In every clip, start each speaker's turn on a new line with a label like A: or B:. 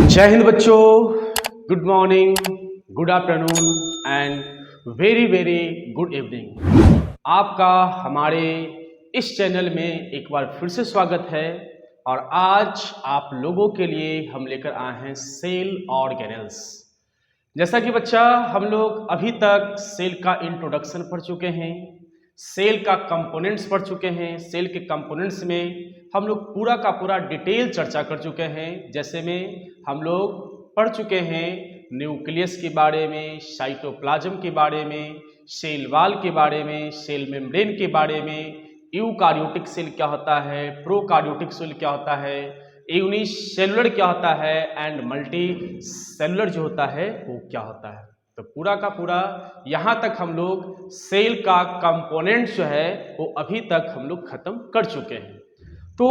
A: जय हिंद बच्चों, good morning, good afternoon and very very good evening. आपका हमारे इस चैनल में एक बार फिर से स्वागत है। और आज आप लोगों के लिए हम लेकर आए हैं सेल ऑर्गेनेल्स। जैसा कि बच्चा हम लोग अभी तक सेल का इंट्रोडक्शन पढ़ चुके हैं, सेल का कंपोनेंट्स पढ़ चुके हैं। सेल के कंपोनेंट्स में हम लोग पूरा का पूरा डिटेल चर्चा कर चुके हैं। जैसे में हम लोग पढ़ चुके हैं न्यूक्लियस के बारे में, साइटोप्लाज्म के बारे में, सेल वॉल के बारे में, सेल मेम्ब्रेन के बारे में, यूकार्योटिक सेल क्या होता है, प्रोकार्योटिक सेल क्या होता है, यूनिसेलुलर क्या होता है एंड मल्टी सेलुलर जो होता है वो क्या होता है। तो पूरा का पूरा यहाँ तक हम लोग सेल का कंपोनेंट जो है वो अभी तक हम लोग खत्म कर चुके हैं। तो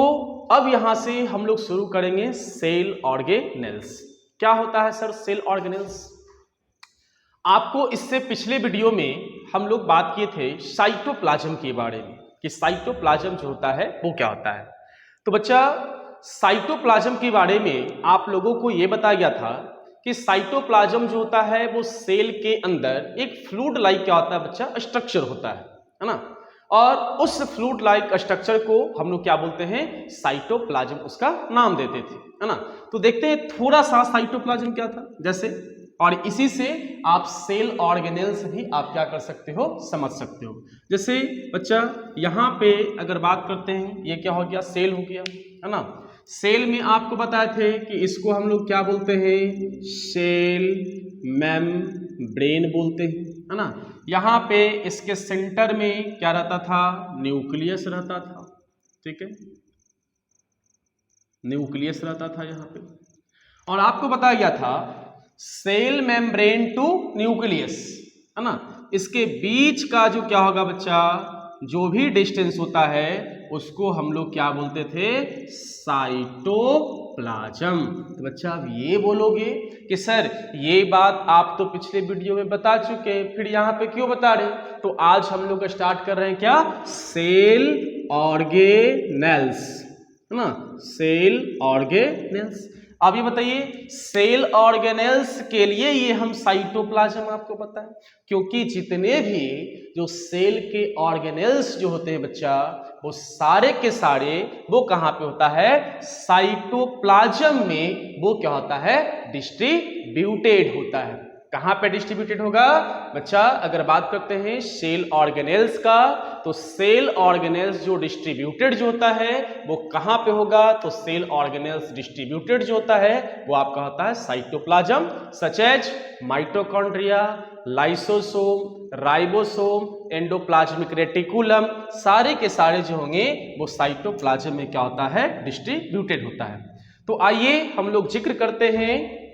A: अब यहाँ से हम लोग शुरू करेंगे सेल ऑर्गेनेल्स। क्या होता है सर सेल ऑर्गेनेल्स? आपको इससे पिछले वीडियो में हम लोग बात किए थे साइटोप्लाज्म के बारे में कि साइटोप्लाज्म जो होता है वो क्या होता है। तो बच्चा साइटोप्लाज्म के बारे में आप लोगों को ये बताया गया था कि साइटोप्लाज्म जो होता है वो सेल के अंदर एक फ्लूइड लाइक क्या होता है बच्चा, स्ट्रक्चर होता है ना। और उस फ्लूइड लाइक स्ट्रक्चर को हम लोग क्या बोलते हैं, साइटोप्लाज्म उसका नाम देते थे, है ना। तो देखते हैं थोड़ा सा साइटोप्लाज्म क्या था जैसे, और इसी से आप सेल ऑर्गेनेल्स भी आप क्या कर सकते हो, समझ सकते हो। जैसे बच्चा यहाँ पे अगर बात करते हैं, ये क्या हो गया, सेल हो गया, है ना। सेल में आपको बताए थे कि इसको हम लोग क्या बोलते हैं, सेल मेम्ब्रेन बोलते हैं, है ना। यहाँ पे इसके सेंटर में क्या रहता था, न्यूक्लियस रहता था, ठीक है, न्यूक्लियस रहता था यहाँ पे। और आपको बताया गया था सेल मेम्ब्रेन टू न्यूक्लियस, है ना, इसके बीच का जो क्या होगा बच्चा, जो भी डिस्टेंस होता है उसको हम लोग क्या बोलते थे, साइटोप्लाज्म। तो बच्चा अब ये बोलोगे कि सर ये बात आप तो पिछले वीडियो में बता चुके हैं, फिर यहाँ पे क्यों बता रहे? तो आज हम लोग स्टार्ट कर रहे हैं क्या, सेल ऑर्गेनेल्स, है ना, सेल ऑर्गेनेल्स। अब ये बताइए सेल ऑर्गेनेल्स के लिए ये हम साइटोप्लाज्म आपको पता है, क्योंकि जितने भी जो सेल के ऑर्गेनेल्स जो होते हैं बच्चा, वो सारे के सारे वो कहाँ पे होता है, साइटोप्लाज्म में वो क्या होता है, डिस्ट्रीब्यूटेड होता है। कहाँ पे डिस्ट्रीब्यूटेड होगा बच्चा, अगर बात करते हैं सेल ऑर्गेनेल्स का, तो सेल ऑर्गेनेल्स जो डिस्ट्रीब्यूटेड जो होता है वो कहाँ पे होगा, तो सेल ऑर्गेनेल्स डिस्ट्रीब्यूटेड जो होता है वो आपका होता है cytoplasm, such as mitochondria, lysosome, ribosome, endoplasmic reticulum, सारे के सारे जो होंगे वो साइटोप्लाज्म में क्या होता है, डिस्ट्रीब्यूटेड होता है। तो आइए हम लोग जिक्र करते हैं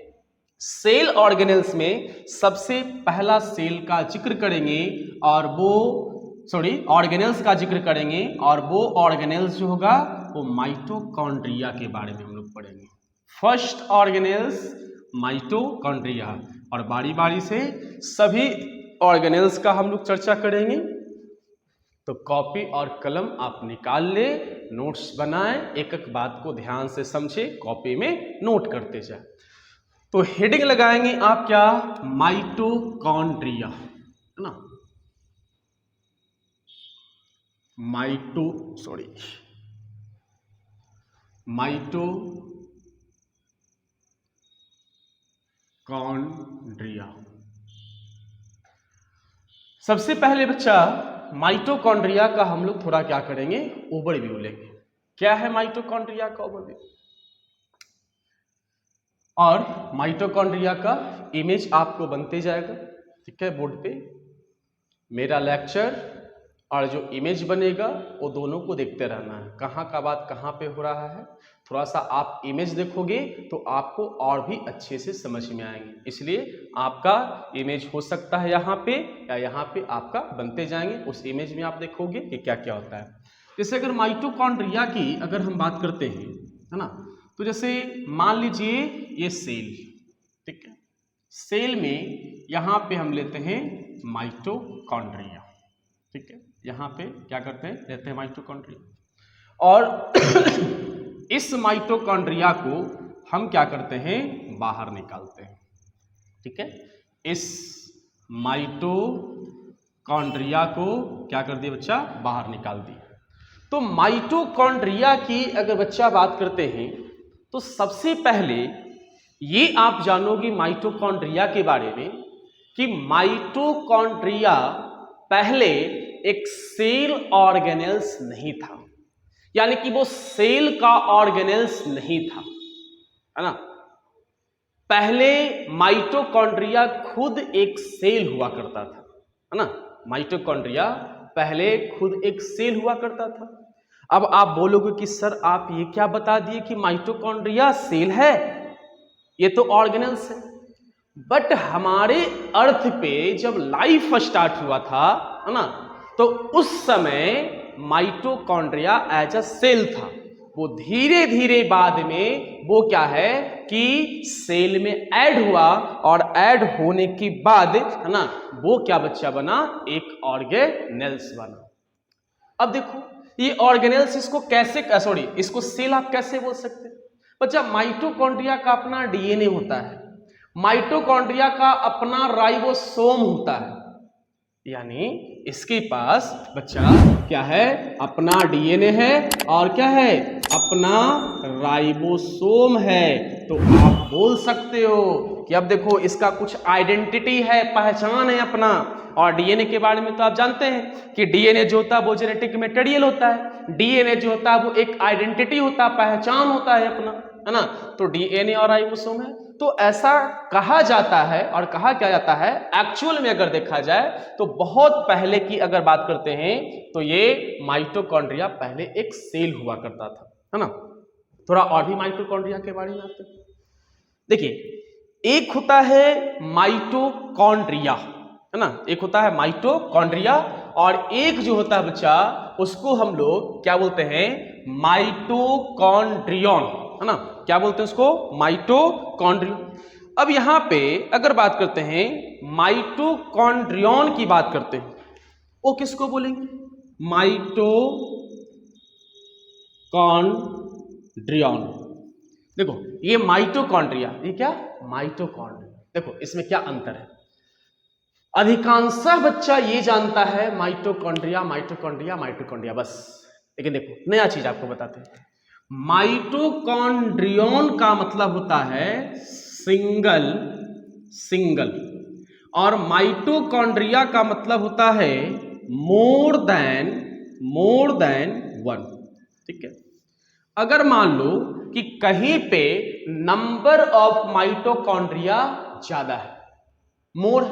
A: सेल ऑर्गेनेल्स में सबसे पहला सेल का जिक्र करेंगे, और वो ऑर्गेनेल्स का जिक्र करेंगे, और वो ऑर्गेनेल्स जो होगा वो माइटोकॉन्ड्रिया के बारे में हम लोग पढ़ेंगे। फर्स्ट ऑर्गेनेल्स माइटोकॉन्ड्रिया, और बारी बारी से सभी ऑर्गेनेल्स का हम लोग चर्चा करेंगे। तो कॉपी और कलम आप निकाल ले, नोट्स बनाएं, एक एक बात को ध्यान से समझे, कॉपी में नोट करते जाए। तो हेडिंग लगाएंगे आप क्या, माइटोकॉन्ड्रिया, है ना, माइटोकॉन्ड्रिया। सबसे पहले बच्चा माइटोकॉन्ड्रिया का हम लोग थोड़ा क्या करेंगे, ओवरव्यू लेंगे। क्या है माइटोकॉन्ड्रिया का ओवरव्यू, और माइटोकॉन्ड्रिया का इमेज आपको बनते जाएगा, ठीक है, बोर्ड पे। मेरा लेक्चर और जो इमेज बनेगा वो दोनों को देखते रहना है, कहाँ का बात कहाँ पे हो रहा है। थोड़ा सा आप इमेज देखोगे तो आपको और भी अच्छे से समझ में आएंगे, इसलिए आपका इमेज हो सकता है यहाँ पे या यहाँ पे आपका बनते जाएंगे। उस इमेज में आप देखोगे कि क्या क्या होता है। जैसे अगर माइटोकॉन्ड्रिया की अगर हम बात करते हैं, है ना, तो जैसे मान लीजिए ये सेल, ठीक है, सेल में यहाँ पे हम लेते हैं माइटोकॉन्ड्रिया, ठीक है, यहाँ पे क्या करते हैं, लेते हैं माइटोकॉन्ड्रिया, और इस माइटोकॉन्ड्रिया को हम क्या करते हैं, बाहर निकालते हैं। ठीक है, इस माइटोकॉन्ड्रिया को क्या कर दिया बच्चा, बाहर निकाल दिया। तो माइटोकॉन्ड्रिया की अगर बच्चा बात करते हैं तो सबसे पहले ये आप जानोगे माइटोकॉन्ड्रिया के बारे में कि माइटोकॉन्ड्रिया पहले एक सेल ऑर्गेनेल्स नहीं था, यानी कि वो सेल का ऑर्गेनेल्स नहीं था, है ना। पहले माइटोकॉन्ड्रिया खुद एक सेल हुआ करता था, है ना। माइटोकॉन्ड्रिया पहले खुद एक सेल हुआ करता था। अब आप बोलोगे कि सर आप ये क्या बता दिए कि माइटोकॉन्ड्रिया सेल है, ये तो ऑर्गेनेल्स है। बट हमारे अर्थ पे जब लाइफ स्टार्ट हुआ था, है ना, तो उस समय माइटोकॉन्ड्रिया एज अ सेल था। वो धीरे धीरे बाद में वो क्या है कि सेल में ऐड हुआ, और ऐड होने के बाद, है ना, वो क्या बच्चा बना, एक ऑर्गेनेल्स बना। अब देखो ये ऑर्गेनेल्स, इसको कैसे, सॉरी, इसको सेल आप कैसे बोल सकते हैं बच्चा। माइटोकॉन्ड्रिया का अपना डीएनए होता है, माइटोकॉन्ड्रिया का अपना राइबोसोम होता है, यानी इसके पास बच्चा क्या है, अपना डीएनए है और क्या है, अपना राइबोसोम है। तो आप बोल सकते हो कि अब देखो इसका कुछ आइडेंटिटी है, पहचान है अपना। और डीएनए के बारे में तो आप जानते हैं कि डीएनए जो होता है वो जेनेटिक मटेरियल होता है, डीएनए जो होता है वो एक आइडेंटिटी होता है, पहचान होता है अपना, है ना। तो डीएनए और राइबोसोम है, तो ऐसा कहा जाता है और कहा क्या जाता है, एक्चुअल में अगर देखा जाए तो बहुत पहले की अगर बात करते हैं तो ये माइटोकॉन्ड्रिया पहले एक सेल हुआ करता था, है ना। थोड़ा और भी माइटोकॉन्ड्रिया के बारे में आते हैं। देखिए, एक होता है माइटोकॉन्ड्रिया, है ना, एक होता है माइटोकॉन्ड्रिया, और एक जो होता है बच्चा उसको हम लोग क्या बोलते हैं, माइटोकॉन्ड्रियन, है ना। क्या बोलते हैं उसको, माइटोकॉन्ड्रियन। अब यहां पे अगर बात करते हैं माइटोकॉन्ड्रियन की बात करते हैं, वो किसको बोलेंगे, माइटोकॉन्ड्रियन। देखो ये माइटोकॉन्ड्रिया, ये क्या, माइटोकॉन्ड्रिया। देखो इसमें क्या अंतर है, अधिकांशतः बच्चा ये जानता है माइटोकॉन्ड्रिया माइटोकॉन्ड्रिया माइटोकॉन्ड्रिया बस। लेकिन देखो नया चीज आपको बताते हैं, माइटोकॉन्ड्रियन का मतलब होता है सिंगल, सिंगल, और माइटोकॉन्ड्रिया का मतलब होता है मोर देन वन। ठीक है, अगर मान लो कि कहीं पे नंबर ऑफ माइटोकॉन्ड्रिया ज्यादा है, मोर,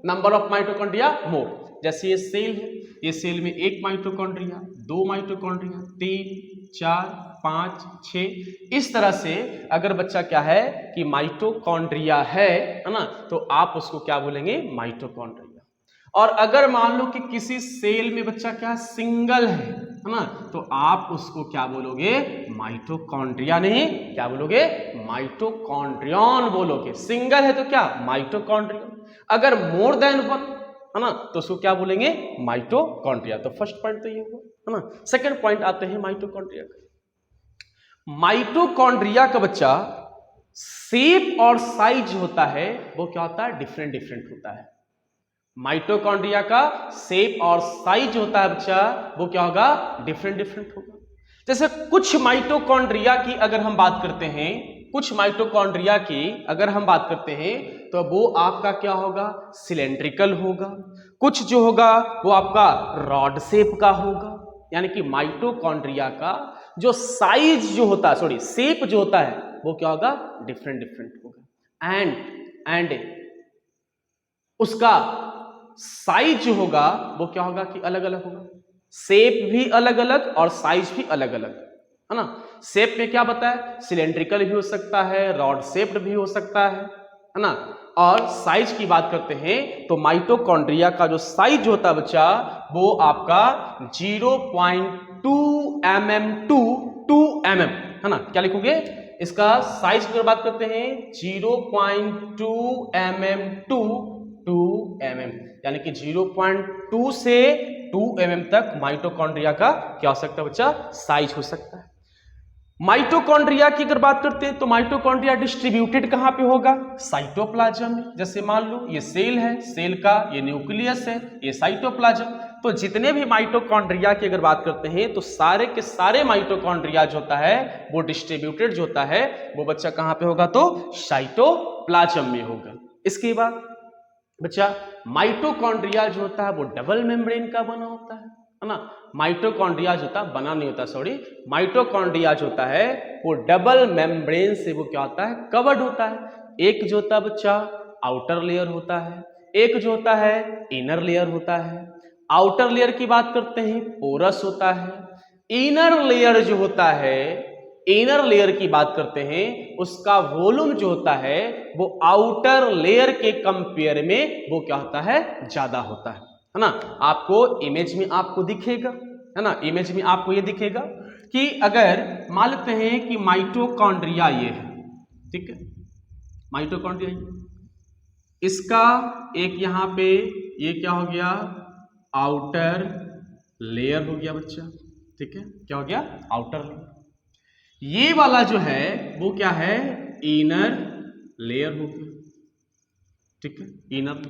A: नंबर ऑफ माइटोकॉन्ड्रिया मोर, जैसे ये सेल है, ये सेल में एक माइटोकॉन्ड्रिया, दो माइटोकॉन्ड्रिया, 3, 4, 5, 6, इस तरह से अगर बच्चा क्या है कि माइटोकॉन्ड्रिया है ना, तो आप उसको क्या बोलेंगे, माइटोकॉन्ड्रिया। और अगर मान लो कि किसी सेल में बच्चा क्या सिंगल है ना, तो आप उसको क्या बोलोगे, माइटोकॉन्ड्रिया नहीं, क्या बोलोगे, माइटोकॉन्ड्रियन बोलोगे। सिंगल है तो क्या, माइटोकॉन्ड्रियन। अगर मोर देन वन है ना, तो उसको क्या बोलेंगे, माइटोकॉन्ड्रिया। तो फर्स्ट पॉइंट तो ये हुआ, है ना। सेकंड पॉइंट आते हैं माइटोकॉन्ड्रिया का। माइटोकॉन्ड्रिया का बच्चा शेप और साइज होता है वो क्या होता है, डिफरेंट डिफरेंट होता है। माइटोकॉन्ड्रिया का शेप और साइज होता है बच्चा, वो क्या होगा, डिफरेंट डिफरेंट होगा। जैसे कुछ माइटोकॉन्ड्रिया की अगर हम बात करते हैं, कुछ माइटोकॉन्ड्रिया की अगर हम बात करते हैं तो वो आपका क्या होगा, सिलेंड्रिकल होगा। कुछ जो होगा वो आपका रॉड शेप का होगा। यानी कि माइटोकॉन्ड्रिया का जो साइज जो होता है, सॉरी शेप जो होता है वो क्या होगा, डिफरेंट डिफरेंट होगा। एंड उसका साइज जो होगा वो क्या होगा कि अलग अलग होगा। शेप भी अलग अलग और साइज भी अलग अलग, है ना। शेप में क्या बताया, सिलेंड्रिकल भी हो सकता है, रॉड शेप्ड भी हो सकता है ना। और साइज की बात करते हैं तो माइटोकॉन्ड्रिया का जो साइज होता है बच्चा वो आपका 0.2 mm टू 2 mm, है ना। क्या लिखोगे, इसका साइज की बात करते हैं 0.2 mm टू 2 mm, यानी कि 0.2 से 2 mm तक माइटोकॉन्ड्रिया का क्या हो सकता है बच्चा, साइज हो सकता है। माइटोकॉन्ड्रिया की अगर बात करते हैं तो माइटोकॉन्ड्रिया डिस्ट्रीब्यूटेड कहां पे होगा? साइटोप्लाज्म में। जैसे मान लो ये सेल है, सेल का ये न्यूक्लियस है, ये साइटोप्लाज्म। तो जितने भी माइटोकॉन्ड्रिया की अगर बात करते हैं तो सारे के सारे माइटोकॉन्ड्रिया जो होता है वो डिस्ट्रीब्यूटेड जो होता है वो बच्चा कहां पे होगा? तो साइटोप्लाज्म में होगा। इसके बाद बच्चा माइटोकॉन्ड्रिया जो होता है वो डबल मेम्ब्रेन का बना होता है ना। माइटोकॉन्ड्रिया जो होता है बना नहीं होता, सॉरी, माइटोकॉन्ड्रिया जो होता है वो डबल मेम्ब्रेन से वो क्या होता है? कवर्ड होता है। एक जो होता है बच्चा आउटर लेयर होता है, एक जो होता है इनर लेयर होता है। आउटर लेयर की बात करते हैं पोरस होता है। इनर लेयर जो होता है, इनर लेयर की बात करते हैं उसका वॉल्यूम जो होता है वो आउटर लेयर के कंपेयर में वो क्या होता है? ज्यादा होता है ना। आपको इमेज में आपको दिखेगा, है ना, इमेज में आपको ये दिखेगा कि अगर मान लेते हैं कि माइटोकॉन्ड्रिया ये है, ठीक है, माइटोकॉन्ड्रिया इसका एक यहां पे ये क्या हो गया? आउटर लेयर हो गया बच्चा, ठीक है, क्या हो गया? Outer layer. ये वाला जो है वो क्या है? इनर लेयर हो गया, ठीक है, इनर,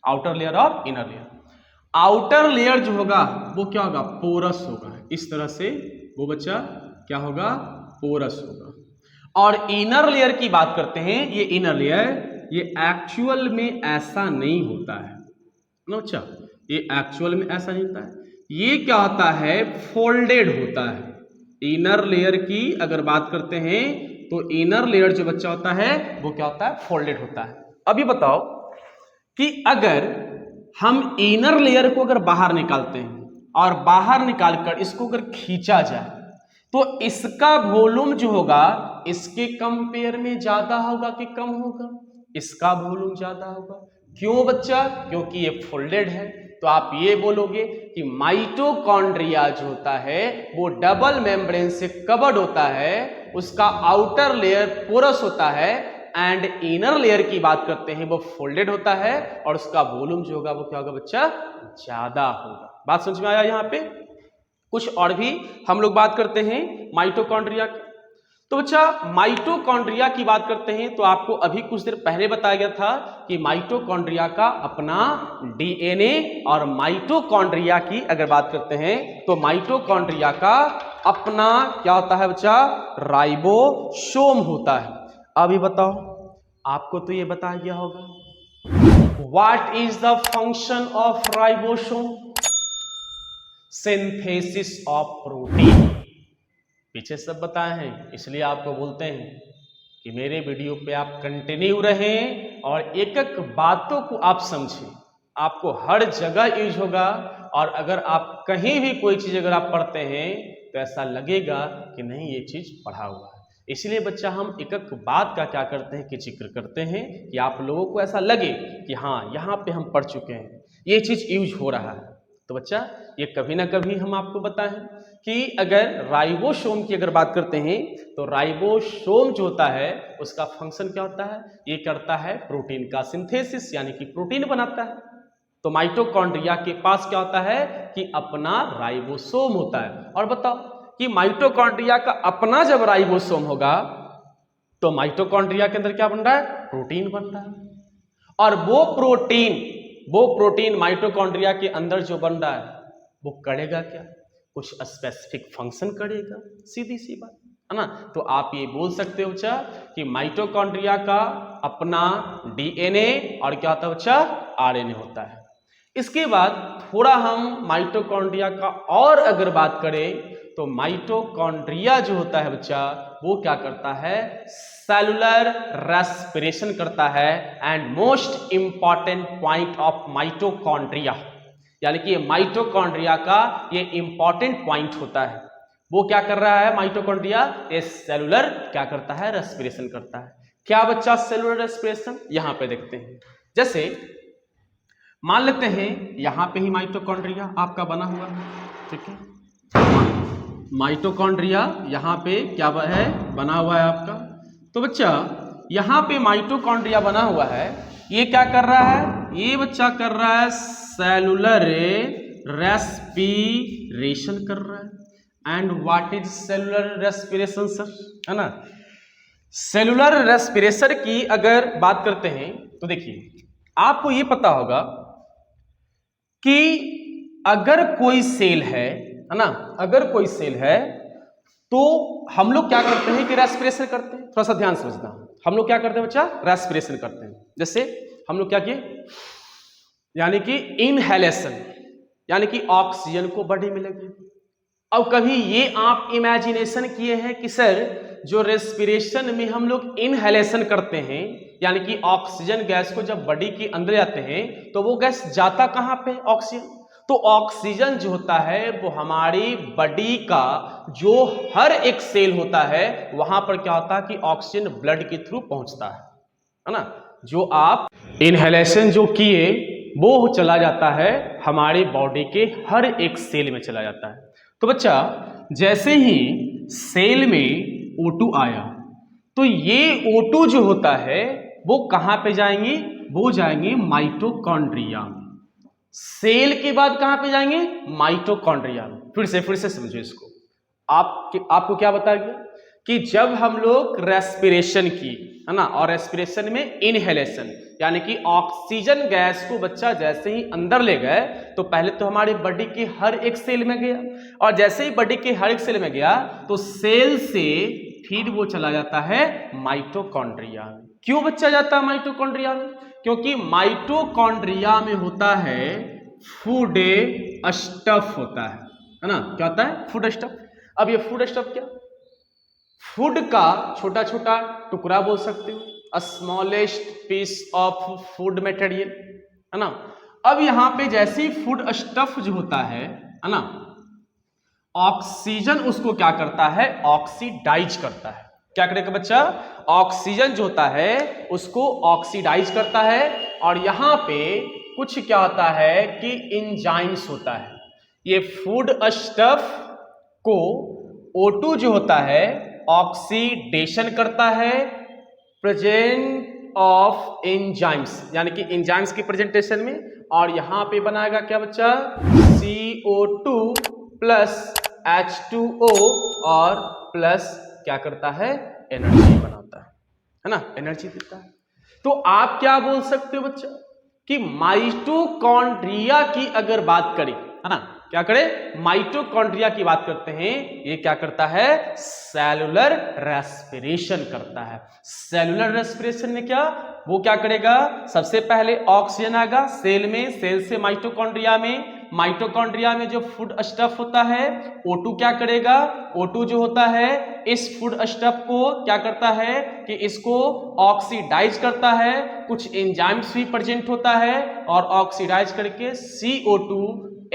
A: आउटर लेयर और इनर लेयर। आउटर लेयर जो होगा वो क्या होगा? पोरस होगा। इस तरह से वो बच्चा क्या होगा? पोरस होगा। और इनर लेयर की बात करते हैं, ये इनर लेयर ये एक्चुअल में ऐसा नहीं होता है ना बच्चा, ये एक्चुअल में ऐसा नहीं होता है। ये क्या होता है? फोल्डेड होता है। इनर लेयर की अगर बात करते हैं तो इनर लेयर जो बच्चा होता है वो क्या होता है? फोल्डेड होता है। अभी बताओ कि अगर हम इनर लेयर को अगर बाहर निकालते हैं और बाहर निकालकर इसको अगर खींचा जाए तो इसका वॉल्यूम जो होगा इसके कंपेयर में ज्यादा होगा कि कम होगा? इसका वॉल्यूम ज्यादा होगा। क्यों बच्चा? क्योंकि ये फोल्डेड है। तो आप ये बोलोगे कि माइटोकॉन्ड्रिया जो होता है वो डबल मेम्ब्रेन से कवर्ड होता है, उसका आउटर लेयर पोरस होता है एंड इनर लेयर की बात करते हैं वो फोल्डेड होता है और उसका वॉल्यूम जो होगा वो क्या होगा बच्चा? ज्यादा होगा। बात समझ में आया? यहाँ पे कुछ और भी हम लोग बात करते हैं माइटोकॉन्ड्रिया। तो बच्चा माइटोकॉन्ड्रिया की बात करते हैं तो आपको अभी कुछ देर पहले बताया गया था कि माइटोकॉन्ड्रिया का अपना डीएनए और माइटोकॉन्ड्रिया की अगर बात करते हैं तो माइटोकॉन्ड्रिया का अपना क्या होता है बच्चा? राइबोसोम होता है। अभी बताओ, आपको तो ये बताया गया होगा what is the function of ribosome? Synthesis of protein. पीछे सब बताए हैं, इसलिए आपको बोलते हैं कि मेरे वीडियो पे आप कंटिन्यू रहें और एक एक बातों को आप समझें। आपको हर जगह यूज होगा और अगर आप कहीं भी कोई चीज अगर आप पढ़ते हैं तो ऐसा लगेगा कि नहीं ये चीज पढ़ा हुआ है। इसलिए बच्चा हम एक एक बात का क्या करते हैं कि जिक्र करते हैं कि आप लोगों को ऐसा लगे कि हाँ यहाँ पे हम पढ़ चुके हैं, ये चीज यूज हो रहा है। तो बच्चा ये कभी ना कभी हम आपको बताएं कि अगर राइबोसोम की अगर बात करते हैं तो राइबोसोम जो होता है उसका फंक्शन क्या होता है? ये करता है प्रोटीन का सिंथेसिस, यानी कि प्रोटीन बनाता है। तो माइटोकॉन्ड्रिया के पास क्या होता है कि अपना राइबोसोम होता है। और बताओ कि माइटोकॉन्ड्रिया का अपना जब राइबोसोम होगा तो माइटोकॉन्ड्रिया के अंदर क्या बन रहा है? प्रोटीन बन रहा है। और वो प्रोटीन माइटोकॉन्ड्रिया के अंदर जो बन रहा है वो करेगा क्या? कुछ स्पेसिफिक फंक्शन करेगा, सीधी सी बात है ना। तो आप ये बोल सकते हो बच्चा कि माइटोकॉन्ड्रिया का अपना डीएनए और क्या होता है बच्चा? आरएनए होता है। इसके बाद थोड़ा हम माइटोकॉन्ड्रिया का और अगर बात करें तो माइटोकॉन्ड्रिया जो होता है बच्चा वो क्या करता है? सेलुलर रेस्पिरेशन करता है। And most important point of mitochondria, यानी कि माइटोकॉन्ड्रिया का ये इंपॉर्टेंट पॉइंट होता है, वो क्या कर रहा है माइटोकॉन्ड्रिया? ये सेलुलर क्या करता है? रेस्पिरेशन करता है। क्या बच्चा सेलुलर रेस्पिरेशन? यहां पे देखते हैं। जैसे मान लेते हैं यहां पे ही माइटोकॉन्ड्रिया आपका बना हुआ है, ठीक है, माइटोकॉन्ड्रिया यहां पे क्या है? बना हुआ है आपका। तो बच्चा यहां पे माइटोकॉन्ड्रिया बना हुआ है, ये क्या कर रहा है? ये बच्चा कर रहा है सेलुलर रेस्पिरेशन कर रहा है। And what is cellular respiration sir, है ना। सेलुलर रेस्पिरेशन की अगर बात करते हैं तो देखिए आपको ये पता होगा कि अगर कोई सेल है ना, अगर कोई सेल है तो हम लोग क्या करते हैं कि रेस्पिरेशन करते हैं। थोड़ा सा ध्यान समझना, हम लोग क्या करते हैं बच्चा, रेस्पिरेशन करते हैं। जैसे हम लोग क्या किए, यानी कि इनहेलेशन, यानी कि ऑक्सीजन को बॉडी में लगे। अब कभी ये आप इमेजिनेशन किए हैं कि सर जो रेस्पिरेशन में हम लोग इनहेलेशन करते हैं, यानी कि ऑक्सीजन गैस को जब बॉडी के अंदर जाते हैं तो वो गैस जाता कहां पे, ऑक्सीजन। तो ऑक्सीजन जो होता है वो हमारी बॉडी का जो हर एक सेल होता है वहां पर क्या होता है कि ऑक्सीजन ब्लड के थ्रू पहुंचता है ना। जो आप इनहेलेशन जो किए वो चला जाता है हमारी बॉडी के हर एक सेल में चला जाता है। तो बच्चा जैसे ही सेल में O2 आया तो ये O2 जो होता है वो कहां पे जाएंगे, वो जाएंगे माइटोकॉन्ड्रिया में। सेल के बाद कहां पे जाएंगे, माइटोकॉन्ड्रिया में। फिर से समझो इसको। आपको क्या बताया गया कि जब हम लोग रेस्पिरेशन की, है ना, और रेस्पिरेशन में इनहेलेशन यानी कि ऑक्सीजन गैस को बच्चा जैसे ही अंदर ले गए तो पहले तो हमारी बॉडी के हर एक सेल में गया, और जैसे ही बॉडी के हर एक सेल में गया तो सेल से फिर वो चला जाता है माइटोकॉन्ड्रिया में। क्यों बच्चा जाता है माइटोकॉन्ड्रिया में, क्योंकि माइटोकॉन्ड्रिया में होता है फूड स्टफ होता है ना। क्या होता है, फूड स्टफ। अब ये फूड स्टफ क्या, फूड का छोटा छोटा टुकड़ा बोल सकते हो, smallest piece of food material, है ना। अब यहां पे जैसे ही फूड स्टफ जो होता है ना, ऑक्सीजन उसको क्या करता है, ऑक्सीडाइज करता है। क्या करेगा बच्चा, ऑक्सीजन जो होता है उसको ऑक्सीडाइज करता है, और यहां पे कुछ क्या होता है कि एंजाइम्स होता है। ये फूड स्टफ को O2 जो होता है ऑक्सीडेशन करता है, प्रेजेंट ऑफ एंजाइम्स, यानी कि एंजाइम्स की प्रेजेंटेशन में, और यहां पे बनाएगा क्या बच्चा, CO2 प्लस H2O और प्लस क्या करता है, एनर्जी बनाता है ना, एनर्जी देता है। तो आप क्या बोल सकते हो बच्चा कि माइटोकॉन्ड्रिया की अगर बात करें, है ना, क्या करें, माइटोकॉन्ड्रिया की बात करते हैं, ये क्या करता है, सेलुलर रेस्पिरेशन करता है। सेलुलर रेस्पिरेशन में क्या, वो क्या करेगा, सबसे पहले ऑक्सीजन आएगा सेल में, सेल से माइटोकॉन्ड्रिया में, माइटोकॉन्ड्रिया में जो फूड स्टफ होता है O2 क्या करेगा, O2 जो होता है इस फूड स्टफ को क्या करता है कि इसको ऑक्सीडाइज करता है, कुछ एंजाइम्स भी प्रेजेंट होता है, और ऑक्सीडाइज करके CO2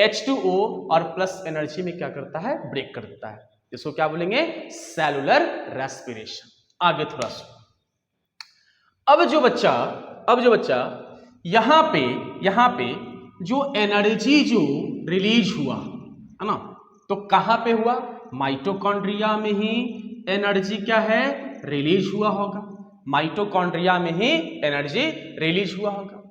A: H2O और प्लस एनर्जी में क्या करता है, ब्रेक कर देता है। इसको क्या बोलेंगे, सेलुलर रेस्पिरेशन। आगे थोड़ा सा, अब जो बच्चा यहां पे जो एनर्जी जो रिलीज हुआ, है ना, तो कहां पे हुआ, माइटोकॉन्ड्रिया में ही एनर्जी क्या है, रिलीज हुआ होगा, माइटोकॉन्ड्रिया में ही एनर्जी रिलीज हुआ होगा।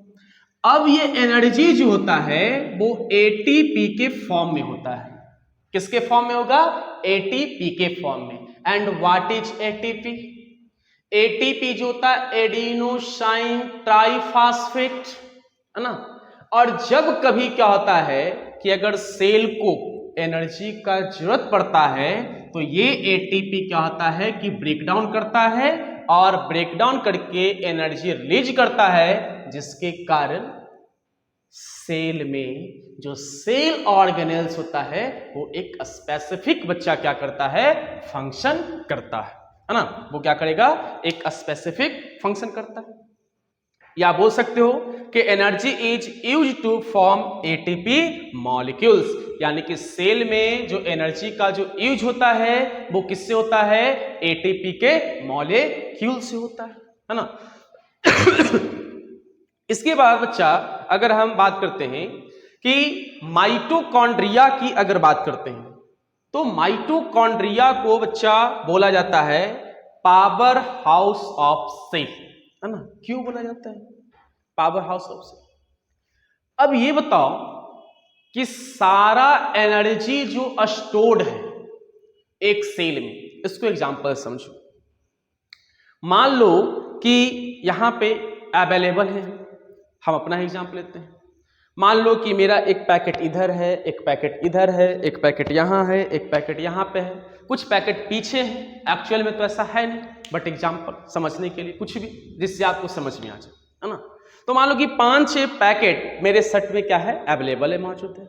A: अब ये एनर्जी जो होता है वो एटीपी के फॉर्म में होता है। किसके फॉर्म में होगा, एटीपी के फॉर्म में। And what is ATP, ATP जो होता है एडिनोसाइन ट्राइफॉस्फेट, है ना। और जब कभी क्या होता है कि अगर सेल को एनर्जी का जरूरत पड़ता है तो ये एटीपी क्या होता है कि ब्रेकडाउन करता है, और ब्रेकडाउन करके एनर्जी रिलीज करता है, जिसके कारण सेल में जो सेल ऑर्गेनेल्स होता है वो एक स्पेसिफिक बच्चा क्या करता है, फंक्शन करता है ना। वो क्या करेगा, एक स्पेसिफिक फंक्शन करता है। या बोल सकते हो कि energy is used to form ATP molecules, यानी कि सेल में जो एनर्जी का जो यूज होता है वो किससे होता है, एटीपी के मॉलिक्यूल से होता है ना। इसके बाद बच्चा अगर हम बात करते हैं कि माइटोकॉन्ड्रिया की अगर बात करते हैं तो माइटोकॉन्ड्रिया को बच्चा बोला जाता है पावर हाउस ऑफ सेल, है ना। क्यों बोला जाता है पावर हाउस ऑफ सेल, अब ये बताओ कि सारा एनर्जी जो स्टोर्ड है एक सेल में। इसको एग्जांपल समझो। मान लो कि यहां पे अवेलेबल है, हम अपना एग्जांपल लेते हैं। मान लो कि मेरा एक पैकेट इधर है, एक पैकेट इधर है, एक पैकेट यहाँ है, एक पैकेट यहाँ पे है, कुछ पैकेट पीछे है। एक्चुअल में तो ऐसा है नहीं, बट एग्जांपल समझने के लिए कुछ भी जिससे आपको समझ में आ जाए, है ना। तो मान लो कि 5-6 पैकेट मेरे सेट में क्या है, अवेलेबल है, मौजूद है।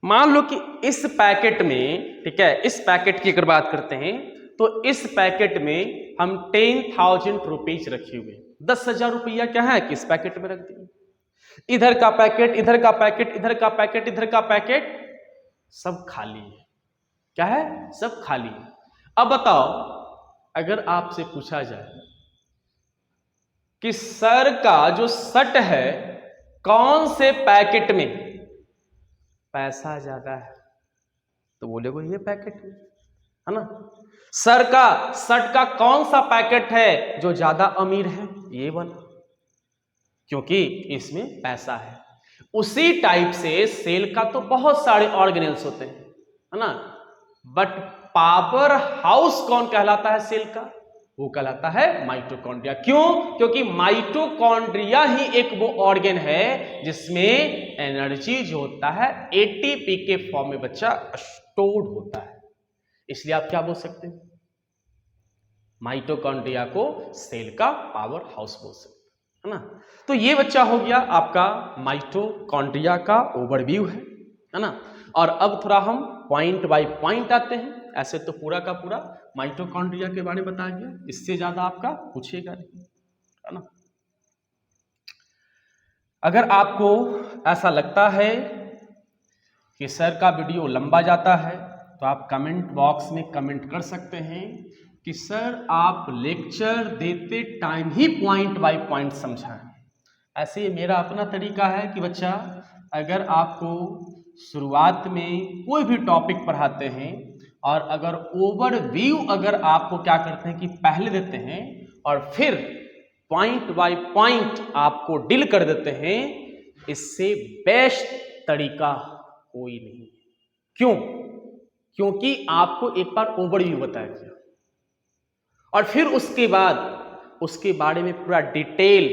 A: मान लो कि इस पैकेट में, ठीक है, इस पैकेट की अगर बात करते हैं तो इस पैकेट में हम 10,000 रुपीज रखे हुए, 10,000 रुपया क्या है कि इस पैकेट में रख दिए। इधर का पैकेट, इधर का पैकेट, इधर का पैकेट, इधर का पैकेट, सब खाली है। क्या है, सब खाली है। अब बताओ, अगर आपसे पूछा जाए कि सर का जो सट है कौन से पैकेट में पैसा ज्यादा है, तो बोलेगो ये पैकेट है ना। सर का सट का कौन सा पैकेट है जो ज्यादा अमीर है, ये वाला, क्योंकि इसमें पैसा है। उसी टाइप से सेल का तो बहुत सारे ऑर्गेनेल्स होते हैं, है ना, बट पावर हाउस कौन कहलाता है सेल का, वो कहलाता है माइटोकॉन्ड्रिया। क्यों, क्योंकि माइटोकॉन्ड्रिया ही एक वो ऑर्गन है जिसमें एनर्जी जो होता है एटीपी के फॉर्म में बच्चा स्टोर्ड होता है। इसलिए आप क्या बोल सकते हैं, माइटोकॉन्ड्रिया को सेल का पावर हाउस बोल सकते हैं, है ना। तो ये बच्चा हो गया आपका माइटोकॉन्ड्रिया का ओवरव्यू है ना। और अब थोड़ा हम पॉइंट बाय पॉइंट आते हैं। ऐसे तो पूरा का पूरा माइटोकॉन्ड्रिया के बारे में बता दिया, इससे ज्यादा आपका पूछेगा नहीं, है ना। अगर आपको ऐसा लगता है कि सर का वीडियो लंबा जाता है तो आप कमेंट बॉक्स में कमेंट कर सकते हैं कि सर आप लेक्चर देते time he point by point समझाएं। ऐसे मेरा अपना तरीका है कि बच्चा, अगर आपको शुरुआत में कोई भी टॉपिक पढ़ाते हैं और अगर ओवरव्यू अगर आपको क्या करते हैं कि पहले देते हैं और फिर पॉइंट बाय पॉइंट आपको डील कर देते हैं, इससे बेस्ट तरीका कोई नहीं। क्यों, क्योंकि आपको एक बार ओवरव्यू बताया गया और फिर उसके बाद उसके बारे में पूरा डिटेल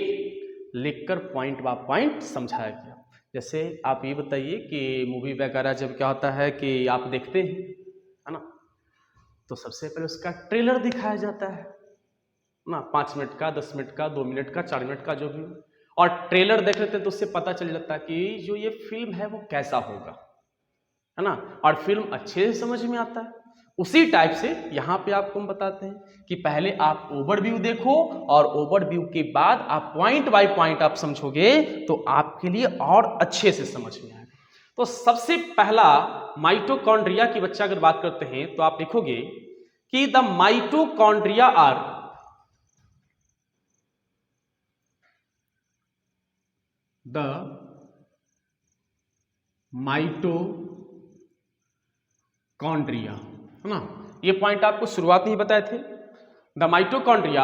A: लिखकर पॉइंट बाय पॉइंट समझाया गया। जैसे आप ये बताइए कि मूवी वगैरह जब क्या होता है कि आप देखते हैं, है ना, तो सबसे पहले उसका ट्रेलर दिखाया जाता है ना, 5 मिनट का, 10 मिनट का, 2 मिनट का, 4 मिनट का, जो भी। और ट्रेलर देख लेते हैं तो उससे पता चल जाता है कि जो ये फिल्म है वो कैसा होगा, है ना, और फिल्म अच्छे से समझ में आता है। उसी टाइप से यहाँ पे आपको हम बताते हैं कि पहले आप ओवरव्यू देखो और ओवरव्यू के बाद आप पॉइंट बाय पॉइंट आप समझोगे तो आपके लिए और अच्छे से समझ में आएगा। तो सबसे पहला माइटोकॉन्ड्रिया की बच्चा अगर बात करते हैं तो आप लिखोगे कि the mitochondria are the mitochondria, है ना। ये पॉइंट आपको शुरुआत में ही बताए थे। The mitochondria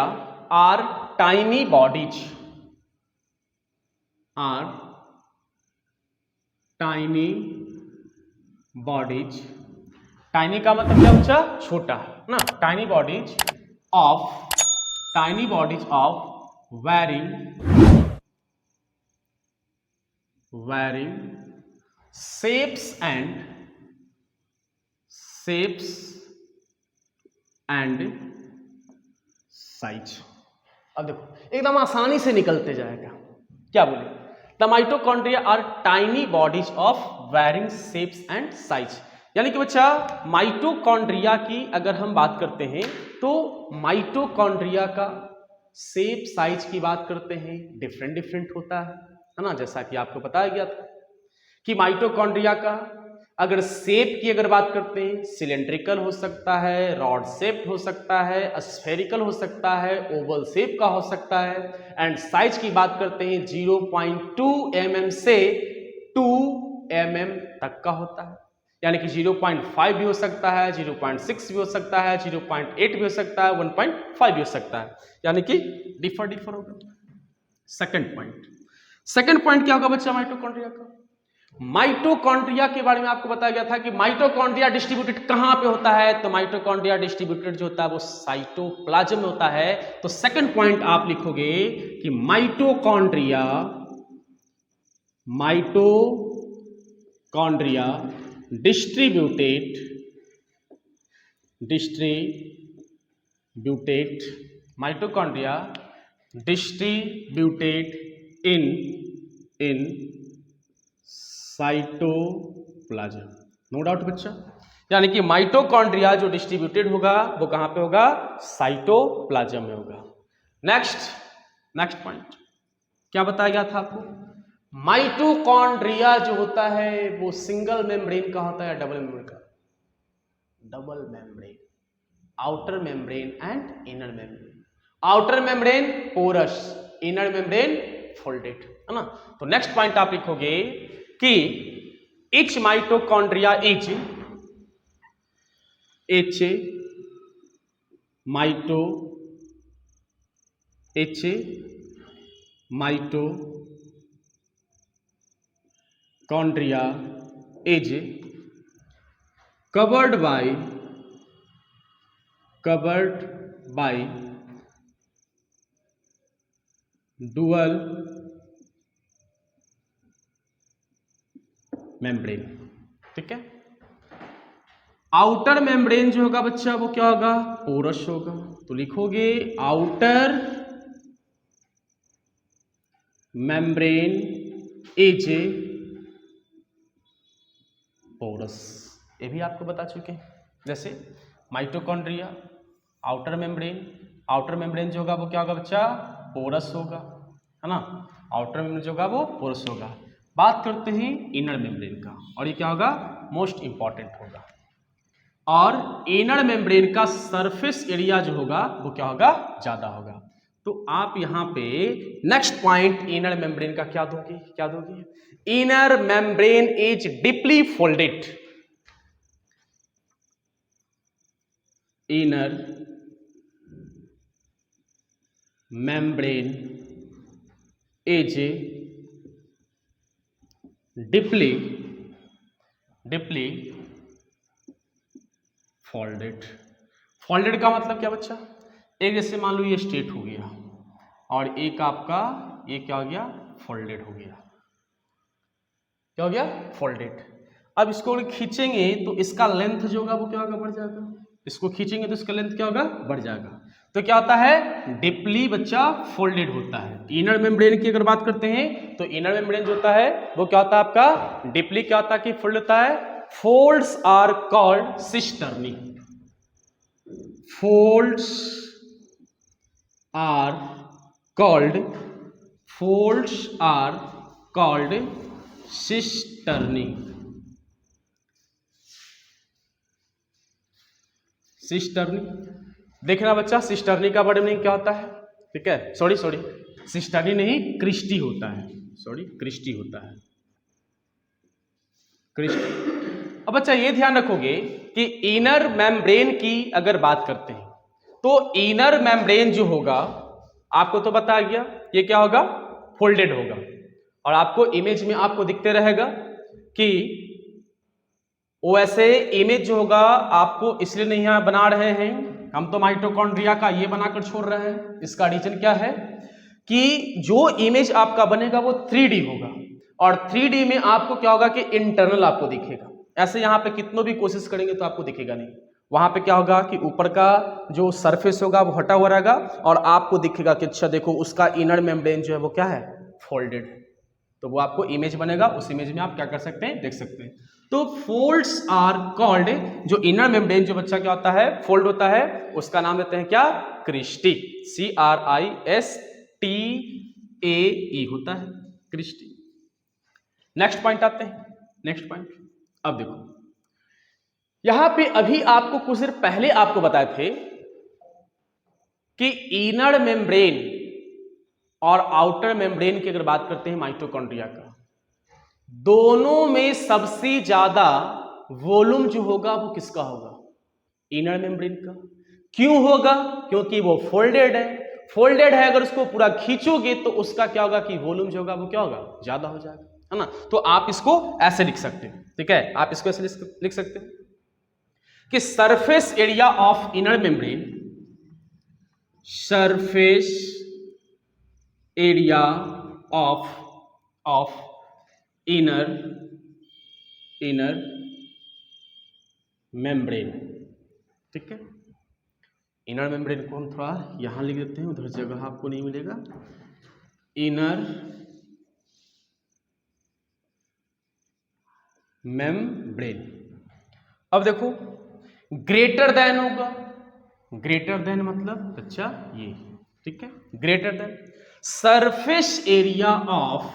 A: are tiny bodies, are tiny bodies. Tiny का मतलब क्या बच्चा, छोटा, ना। Tiny bodies of varying shapes and size. अब देखो एकदम आसानी से निकलते जाएगा। क्या बोले, the mitochondria are tiny bodies of varying shapes and size. यानी कि बच्चा माइटोकॉन्ड्रिया की अगर हम बात करते हैं तो माइटोकॉन्ड्रिया का शेप साइज की बात करते हैं डिफरेंट होता है ना। जैसा कि आपको बताया गया था कि माइटोकॉन्ड्रिया का अगर शेप की अगर बात करते हैं, सिलेंड्रिकल हो सकता है, रॉड शेप्ड हो सकता है, स्फेरिकल हो सकता है, ओवल शेप का हो सकता है। एंड साइज की बात करते हैं 0.2 mm से 2 mm तक का होता है। यानी कि 0.5 भी हो सकता है, 0.6 भी हो सकता है, 0.8 भी हो सकता है, 1.5 भी हो सकता है। यानी कि डिफर होगा। सेकंड पॉइंट क्या होगा बच्चा माइटोकॉन्ड्रिया का, माइटोकॉन्ड्रिया के बारे में आपको बताया गया था कि माइटोकॉन्ड्रिया डिस्ट्रीब्यूटेड कहां पे होता है, तो माइटोकॉन्ड्रिया डिस्ट्रीब्यूटेड जो होता है वो साइटोप्लाज्म में होता है। तो सेकंड पॉइंट आप लिखोगे कि mitochondria distributed in cytoplasm. No doubt बच्चा, यानी कि माइटोकॉन्ड्रिया जो डिस्ट्रीब्यूटेड होगा वो कहां पे होगा, साइटोप्लाज्म में होगा। नेक्स्ट पॉइंट क्या बताया गया था आपको, माइटोकॉन्ड्रिया जो होता है वो सिंगल मेम्ब्रेन का होता है, डबल मेम्ब्रेन का, double membrane, outer membrane and inner membrane. Outer membrane porous, inner membrane folded, है ना। तो नेक्स्ट पॉइंट आप लिखोगे कि each mitochondria is mitochondria is covered by dual membrane. ठीक है, आउटर मेम्ब्रेन जो होगा बच्चा वो क्या होगा, पोरस होगा। तो लिखोगे आउटर मेम्ब्रेन इज पोरस, ये भी आपको बता चुके हैं। जैसे माइटोकॉन्ड्रिया, आउटर मेम्ब्रेन जो होगा वो क्या होगा बच्चा, पोरस होगा, है ना। आउटर मेम्ब्रेन जो होगा वो पोरस होगा। बात करते हैं इनर मेम्ब्रेन का, और ये क्या होगा, मोस्ट इंपॉर्टेंट होगा। और इनर मेम्ब्रेन का सरफेस एरिया जो होगा वो क्या होगा, ज्यादा होगा। तो आप यहां पे नेक्स्ट पॉइंट इनर मेम्ब्रेन का क्या दोगे, inner membrane is deeply folded, inner membrane is deeply folded का मतलब क्या बच्चा, एक जैसे मान लो ये स्ट्रेट हो गया और एक आपका ये क्या हो गया, फोल्डेड हो गया, क्या हो गया, फोल्डेड। अब इसको खींचेंगे तो इसका लेंथ जो होगा वो क्या होगा, बढ़ जाएगा। इसको खींचेंगे तो इसका लेंथ क्या होगा, बढ़ जाएगा। तो क्या होता है, डीपली बच्चा फोल्डेड होता है। इनर मेम्ब्रेन की अगर बात करते हैं तो इनर मेम्ब्रेन जो होता है वो क्या होता है आपका, डीपली क्या होता है कि फोल्ड होता है। Folds are called cisternae, folds are called cisternae. देखना बच्चा, सिस्टर्नी का बड़ा मीनिंग क्या होता है, ठीक है, सॉरी सिस्टर्नी नहीं, क्रिस्टी होता है, क्रिस्टी होता है, क्रिस्टी। अब बच्चा ये ध्यान रखोगे कि इनर मेम्ब्रेन की अगर बात करते हैं तो इनर मेम्ब्रेन जो होगा आपको तो बता गया ये क्या होगा, फोल्डेड होगा। और आपको इमेज में आपको दिखते रहेगा कि वैसे इमेज जो होगा आपको इसलिए नहीं यहाँ बना रहे हैं हम, तो माइटोकॉन्ड्रिया का ये बनाकर छोड़ रहे हैं। इसका रीजन क्या है कि जो इमेज आपका बनेगा वो 3D होगा, और 3D में आपको क्या होगा कि इंटरनल आपको दिखेगा। ऐसे यहाँ पे कितनों भी कोशिश करेंगे तो आपको दिखेगा नहीं। वहां पे क्या होगा कि ऊपर का जो सरफेस होगा वो हटा हुआ रहेगा और आपको दिखेगा कि अच्छा देखो उसका इनर मेम्ब्रेन जो है वो क्या है, फोल्डेड। तो वो आपको इमेज बनेगा, उस इमेज में आप क्या कर सकते हैं, देख सकते हैं। तो फोल्ड्स आर कॉल्ड, जो इनर मेम्ब्रेन जो बच्चा क्या होता है, फोल्ड होता है, उसका नाम देते हैं क्या, क्रिस्टी, CRISTAE होता है, क्रिस्टी। नेक्स्ट पॉइंट आते हैं, नेक्स्ट पॉइंट। अब देखो यहां पे अभी आपको कुछ देर पहले आपको बताए थे कि इनर मेम्ब्रेन और आउटर मेम्ब्रेन की अगर बात करते हैं माइटोकॉन्ड्रिया का, दोनों में सबसे ज्यादा वॉल्यूम जो होगा वो किसका होगा, इनर मेम्ब्रेन का। क्यों होगा, क्योंकि वो फोल्डेड है। फोल्डेड है, अगर उसको पूरा खींचोगे तो उसका क्या होगा कि वॉल्यूम जो होगा वो क्या होगा, ज्यादा हो जाएगा। है ना। तो आप इसको ऐसे लिख सकते हैं, ठीक है, आप इसको ऐसे लिख सकते हैं कि surface area of inner membrane, surface area of inner membrane, ठीक है। इनर मेम्ब्रेन को हम थोड़ा यहां लिख देते हैं, उधर जगह आपको नहीं मिलेगा। Inner membrane. अब देखो ग्रेटर देन होगा, ग्रेटर देन मतलब अच्छा ये, ठीक है, greater than surface area of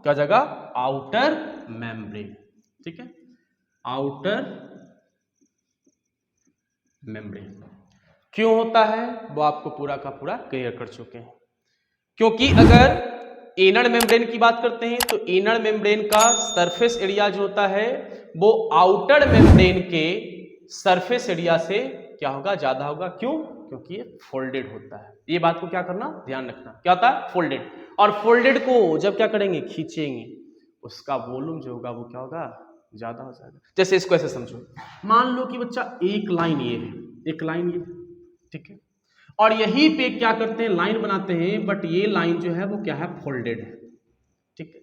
A: क्या जगह आउटर मेम्ब्रेन, ठीक है, आउटर मेम्ब्रेन। क्यों होता है वो आपको पूरा का पूरा क्लियर कर चुके हैं। क्योंकि अगर इनर मेम्ब्रेन की बात करते हैं तो इनर मेम्ब्रेन का सरफेस एरिया जो होता है वो आउटर मेम्ब्रेन के सरफेस एरिया से क्या होगा, ज्यादा होगा। क्यों? क्योंकि ये फोल्डेड होता है। ये बात को क्या करना, ध्यान रखना, क्या होता है, फोल्डेड। और फोल्डेड को जब क्या करेंगे, खींचेंगे, उसका वॉल्यूम जो होगा वो क्या होगा, ज्यादा हो जाएगा। जैसे इसको ऐसे समझो, मान लो कि बच्चा एक लाइन ये है, एक लाइन ये, ठीक है, और यहीं पे क्या करते हैं, लाइन बनाते हैं, बट ये लाइन जो है वो क्या है, फोल्डेड है, ठीक है।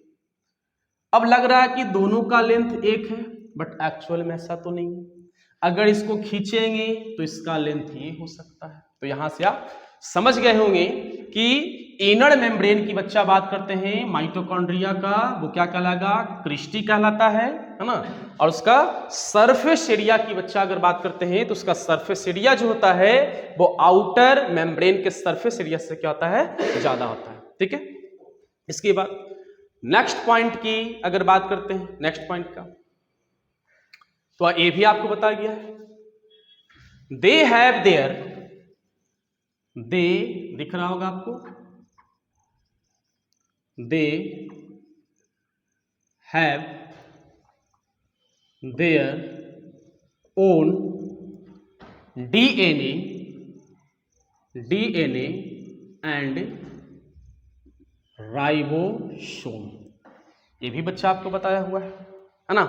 A: अब लग रहा है कि दोनों का लेंथ एक है, बट एक्चुअल में ऐसा तो नहीं है। अगर इसको खींचेंगे तो इसका लेंथ ये हो सकता है। तो यहां से आप समझ गए होंगे कि इनर मेम्ब्रेन की बच्चा बात करते हैं माइटोकॉन्ड्रिया का, वो क्या कहलाएगा, क्रिस्टी कहलाता है ना। और उसका सरफेस एरिया की बच्चा अगर बात करते हैं तो उसका सरफेस एरिया जो होता है वो आउटर मेम्ब्रेन के सरफेस एरिया से क्या होता है, ज्यादा होता है, ठीक है। इसके बाद नेक्स्ट पॉइंट की अगर बात करते हैं, नेक्स्ट पॉइंट का, तो ये भी आपको बता गया है। दे हैव देयर, दे दिख रहा होगा आपको, they have their own DNA and ribosome. ये भी बच्चा आपको बताया हुआ है ना,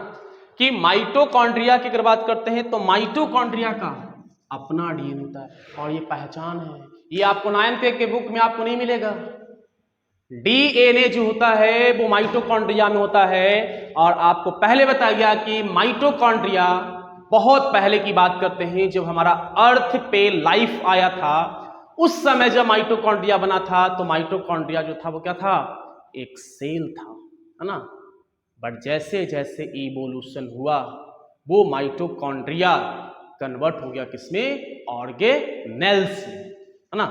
A: कि माइटोकॉन्ड्रिया की अगर बात करते हैं तो माइटोकॉन्ड्रिया का अपना डीएनए होता है और ये पहचान है। ये आपको 9th के बुक में आपको नहीं मिलेगा। डीएनए जो होता है वो माइटोकॉन्ड्रिया में होता है, और आपको पहले बताया गया कि माइटोकॉन्ड्रिया बहुत पहले की बात करते हैं, जब हमारा अर्थ पे लाइफ आया था उस समय जब माइटोकॉन्ड्रिया बना था, तो माइटोकॉन्ड्रिया जो था वो क्या था, एक सेल था, है ना। बट जैसे जैसे इवोल्यूशन हुआ वो माइटोकॉन्ड्रिया कन्वर्ट हो गया किसमें, ऑर्गेनेल्स में, है ना।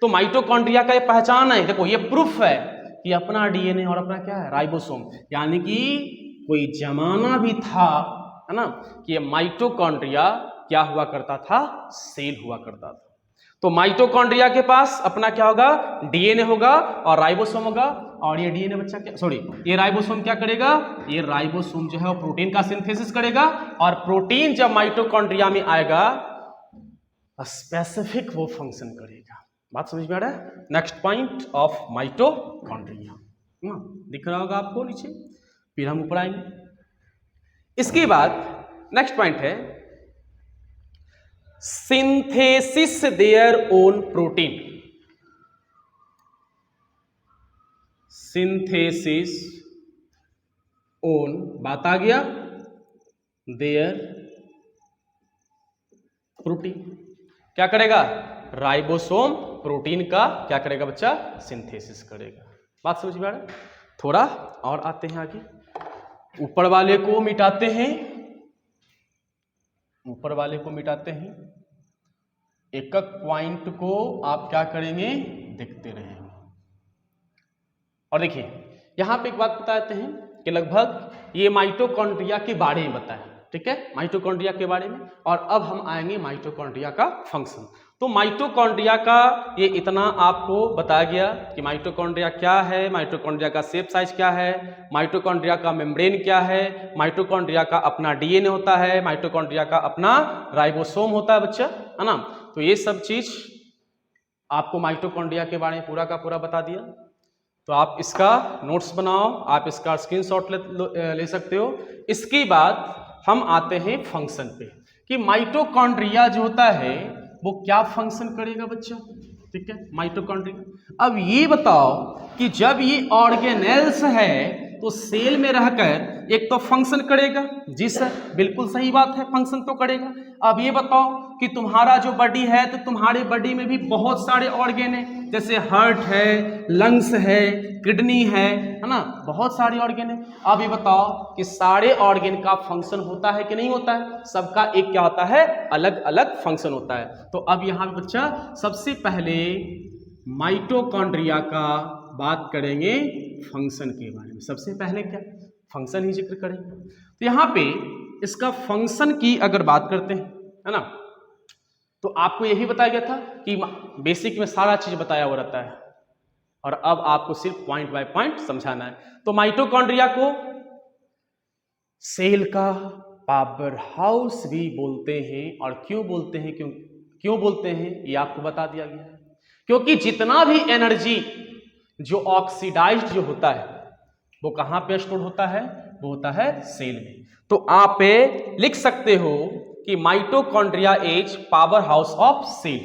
A: तो माइटोकॉन्ड्रिया का ये पहचान है, देखो ये प्रूफ है कि अपना डीएनए और अपना क्या है, राइबोसोम। यानी कि कोई जमाना भी था, है ना, कि ये माइटोकॉन्ड्रिया क्या हुआ करता था, सेल हुआ करता था। तो माइटोकॉन्ड्रिया के पास अपना क्या होगा, डीएनए होगा और राइबोसोम होगा। और ये डीएनए बच्चा क्या, सॉरी, ये राइबोसोम क्या करेगा, ये राइबोसोम जो है वो प्रोटीन का सिंथेसिस करेगा, और प्रोटीन जब माइटोकॉन्ड्रिया में आएगा स्पेसिफिक वो फंक्शन करेगा। बात समझ में आ रहा है। नेक्स्ट पॉइंट ऑफ माइटोकॉन्ड्रिया दिख रहा होगा आपको नीचे, फिर हम ऊपर आएंगे। इसके बाद नेक्स्ट पॉइंट है synthesis their own protein. Synthesis own, बात आ गया, देयर प्रोटीन क्या करेगा, राइबोसोम प्रोटीन का क्या करेगा बच्चा, सिंथेसिस करेगा। बात समझ में आ रहा है। थोड़ा और आते हैं आगे, ऊपर वाले को मिटाते हैं, ऊपर वाले को मिटाते हैं, एक एक पॉइंट को आप क्या करेंगे, देखते रहेंगे। और देखिए यहां पे एक बात बताते हैं कि लगभग ये माइटोकॉन्ड्रिया के बारे में बताया, ठीक है, माइटोकॉन्ड्रिया के बारे में। और अब हम आएंगे माइटोकॉन्ड्रिया का फंक्शन। तो माइटोकॉन्ड्रिया का ये इतना आपको बताया गया कि माइटोकॉन्ड्रिया क्या है, माइटोकॉन्ड्रिया का शेप साइज क्या है, माइटोकॉन्ड्रिया का मेम्ब्रेन क्या है, माइटोकॉन्ड्रिया का अपना डीएनए होता है, माइटोकॉन्ड्रिया का अपना राइबोसोम होता है बच्चा, है ना। तो ये सब चीज आपको माइटोकॉन्ड्रिया के बारे में पूरा का पूरा बता दिया। तो आप इसका नोट्स बनाओ, आप इसका स्क्रीनशॉट ले सकते हो। इसके बाद हम आते हैं फंक्शन पे कि माइटोकॉन्ड्रिया जो होता है वो क्या फंक्शन करेगा बच्चा, ठीक है। माइटोकॉन्ड्रिया, अब ये बताओ कि जब ये ऑर्गेनेल्स है तो सेल में रहकर एक तो फंक्शन करेगा। जी सर, बिल्कुल सही बात है, फंक्शन तो करेगा। अब ये बताओ कि तुम्हारा जो बॉडी है तो तुम्हारे बॉडी में भी बहुत सारे ऑर्गेन है, जैसे हार्ट है, लंग्स है, किडनी है ना, बहुत सारे ऑर्गेन है। अब ये बताओ कि सारे ऑर्गेन का फंक्शन होता है कि नहीं होता है? सबका एक क्या होता है, अलग अलग फंक्शन होता है। तो अब यहाँ पे बच्चा सबसे पहले माइटोकॉन्ड्रिया का बात करेंगे फंक्शन के बारे में। सबसे पहले क्या फंक्शन ही जिक्र करेंगे। तो यहाँ पे इसका फंक्शन की अगर बात करते हैं, है ना, तो आपको यही बताया गया था कि बेसिक में सारा चीज बताया हुआ रहता है और अब आपको सिर्फ पॉइंट बाय पॉइंट समझाना है। तो माइटोकॉन्ड्रिया को सेल का पावर हाउस भी बोलते हैं, और क्यों बोलते हैं, क्यों बोलते हैं ये आपको बता दिया गया है। क्योंकि जितना भी एनर्जी जो ऑक्सीडाइज्ड जो होता है वो कहां पे स्टोर होता है, वो होता है सेल में। तो आप लिख सकते हो कि mitochondria is power house of cell.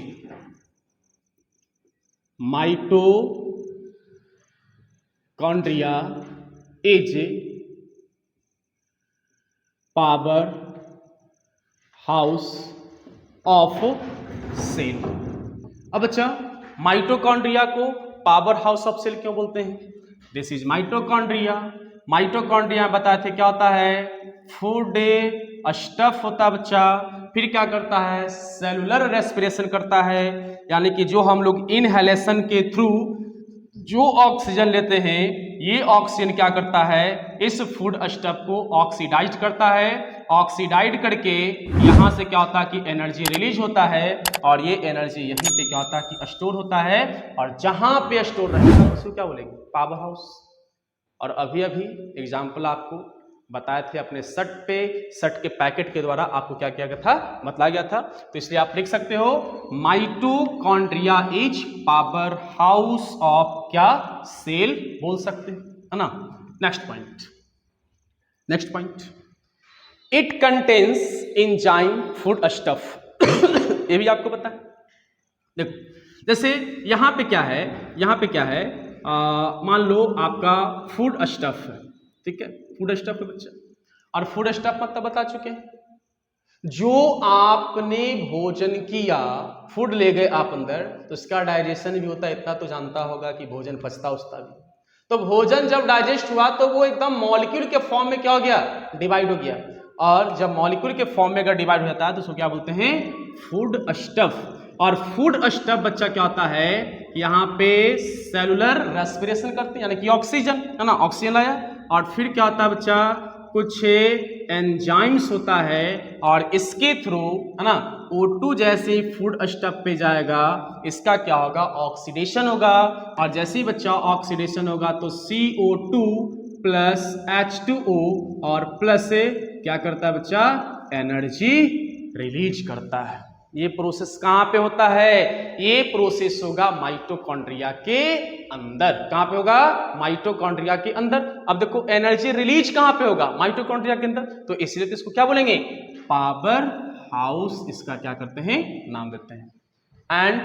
A: Mitochondria is power house of cell. अब अच्छा, माइटोकॉन्ड्रिया को पावर हाउस ऑफ सेल क्यों बोलते हैं? This is mitochondria. माइटोकॉन्ड्रिया बताए थे क्या होता है, फूड स्टफ होता है बच्चा। फिर क्या करता है, सेलुलर रेस्पिरेशन करता है, यानी कि जो हम लोग इनहेलेशन के थ्रू जो ऑक्सीजन लेते हैं, ये ऑक्सीजन क्या करता है, इस फूड स्टफ को ऑक्सीडाइज करता है। ऑक्सीडाइज करके यहाँ से क्या होता है कि एनर्जी रिलीज होता है, और ये एनर्जी यहीं पे क्या होता है कि स्टोर होता है, और जहां पे स्टोर रहेगा उसको क्या बोलेंगे, पावर हाउस। और अभी अभी एग्जाम्पल आपको बताए थे अपने सट के पैकेट के द्वारा आपको क्या किया गया था, बतलाया गया था। तो इसलिए आप लिख सकते हो mitochondria is power house of क्या, सेल बोल सकते हैं, है ना। Next point, it contains enzyme food stuff. ये भी आपको पता है। देखो जैसे यहाँ पे क्या है, मान लो आपका फूड स्टफ है, ठीक है, फूड स्टफ है बच्चा, और फूड स्टफ मतलब बता चुके हैं, जो आपने भोजन किया, फूड ले गए आप अंदर, तो उसका डाइजेशन भी होता है। इतना तो जानता होगा कि भोजन पचता उसका भी। तो भोजन जब डाइजेस्ट हुआ तो वो एकदम मॉलिक्यूल के फॉर्म में क्या हो गया, डिवाइड हो गया। और जब मॉलिक्यूल के फॉर्म में अगर डिवाइड हो जाता है तो उसको क्या बोलते हैं, फूड स्टफ। और फूड स्टफ बच्चा क्या होता है, यहाँ पे सेलुलर रेस्पिरेशन करते हैं, यानी कि ऑक्सीजन, है ना, ऑक्सीजन लाया, और फिर क्या होता है बच्चा, कुछ एंजाइम्स होता है, और इसके थ्रू, है ना, O2 जैसे फूड स्टफ पे जाएगा, इसका क्या होगा, ऑक्सीडेशन होगा। और जैसे ही बच्चा ऑक्सीडेशन होगा तो CO2 प्लस H2O और प्लस क्या करता है बच्चा, एनर्जी रिलीज करता है। ये प्रोसेस कहां पे होता है, ये प्रोसेस होगा माइटोकॉन्ड्रिया के अंदर। कहां पे होगा, माइटोकॉन्ड्रिया के अंदर। अब देखो एनर्जी रिलीज कहां पे होगा, माइटोकॉन्ड्रिया के अंदर, तो इसलिए तो इसको क्या बोलेंगे, पावर हाउस, इसका क्या करते हैं, नाम देते हैं। एंड